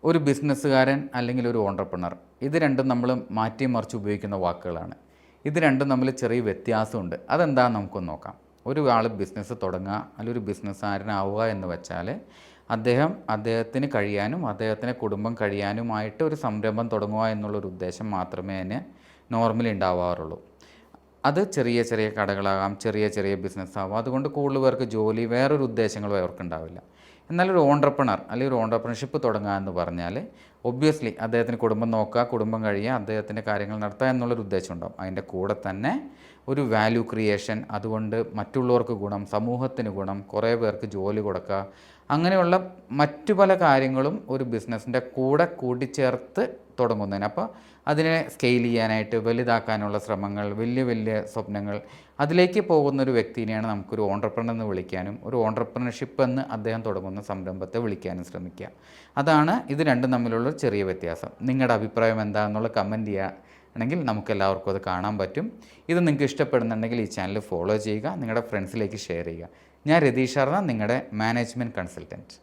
ഒരു ബിസിനസ്സുകാരൻ അല്ലെങ്കിൽ ഒരു ഓൺട്രപ്രണർ, ഇത് രണ്ടും നമ്മൾ മാറ്റി മറിച്ച് ഉപയോഗിക്കുന്ന വാക്കുകളാണ്. ഇത് രണ്ടും തമ്മിൽ ചെറിയ വ്യത്യാസമുണ്ട്. അതെന്താണെന്ന് നമുക്കൊന്ന് നോക്കാം. ഒരു ആൾ ബിസിനസ് തുടങ്ങുക അല്ലെങ്കിൽ ഒരു ബിസിനസ്സുകാരനാവുക എന്ന് വെച്ചാൽ അദ്ദേഹത്തിന് കഴിയാനും അദ്ദേഹത്തിൻ്റെ കുടുംബം കഴിയാനുമായിട്ട് ഒരു സംരംഭം തുടങ്ങുക എന്നുള്ളൊരു ഉദ്ദേശം മാത്രമേ അതിന് നോർമലി ഉണ്ടാവാറുള്ളൂ. അത് ചെറിയ ചെറിയ കടകളാകാം, ചെറിയ ചെറിയ ബിസിനസ്സാവാം. അതുകൊണ്ട് കൂടുതൽ പേർക്ക് ജോലി, വേറൊരു ഉദ്ദേശങ്ങളും അവർക്കുണ്ടാവില്ല. എന്നാൽ ഒരു ഓൺട്രപ്രണർ അല്ലെങ്കിൽ ഒരു ഓൺട്രപ്രണർഷിപ്പ് തുടങ്ങുക എന്ന് പറഞ്ഞാൽ ഒബ്വിയസ്ലി അദ്ദേഹത്തിന് കുടുംബം നോക്കുക, കുടുംബം കഴിയുക, അദ്ദേഹത്തിൻ്റെ കാര്യങ്ങൾ നടത്തുക എന്നുള്ളൊരു ഉദ്ദേശം ഉണ്ടാകും. അതിൻ്റെ കൂടെ തന്നെ ഒരു വാല്യൂ ക്രിയേഷൻ, അതുകൊണ്ട് മറ്റുള്ളവർക്ക് ഗുണം, സമൂഹത്തിന് ഗുണം, കുറേ പേർക്ക് ജോലി കൊടുക്കുക, അങ്ങനെയുള്ള മറ്റു പല കാര്യങ്ങളും ഒരു ബിസിനസ്സിൻ്റെ കൂടെ കൂട്ടിച്ചേർത്ത് തുടങ്ങുന്നതിന്. അപ്പോൾ അതിനെ സ്കെയിൽ ചെയ്യാനായിട്ട് വലുതാക്കാനുള്ള ശ്രമങ്ങൾ, വലിയ വലിയ സ്വപ്നങ്ങൾ, അതിലേക്ക് പോകുന്നൊരു വ്യക്തിനെയാണ് നമുക്കൊരു ഓൺട്രപ്രണർ എന്ന് വിളിക്കാനും ഒരു ഓൺട്രപ്രണർഷിപ്പ് എന്ന് അദ്ദേഹം തുടങ്ങുന്ന സംരംഭത്തെ വിളിക്കാനും ശ്രമിക്കുക. അതാണ് ഇത് രണ്ടും തമ്മിലുള്ള ചെറിയ വ്യത്യാസം. നിങ്ങളുടെ അഭിപ്രായം എന്താണെന്നുള്ള കമൻറ്റ് ചെയ്യുകയാണെങ്കിൽ നമുക്കെല്ലാവർക്കും അത് കാണാൻ പറ്റും. ഇത് നിങ്ങൾക്ക് ഇഷ്ടപ്പെടുന്നുണ്ടെങ്കിൽ ഈ ചാനൽ ഫോളോ ചെയ്യുക, നിങ്ങളുടെ ഫ്രണ്ട്സിലേക്ക് ഷെയർ ചെയ്യുക. ഞാൻ രതീഷ് ശർമ്മ, നിങ്ങളുടെ മാനേജ്മെൻറ്റ് കൺസൾട്ടൻറ്റ്.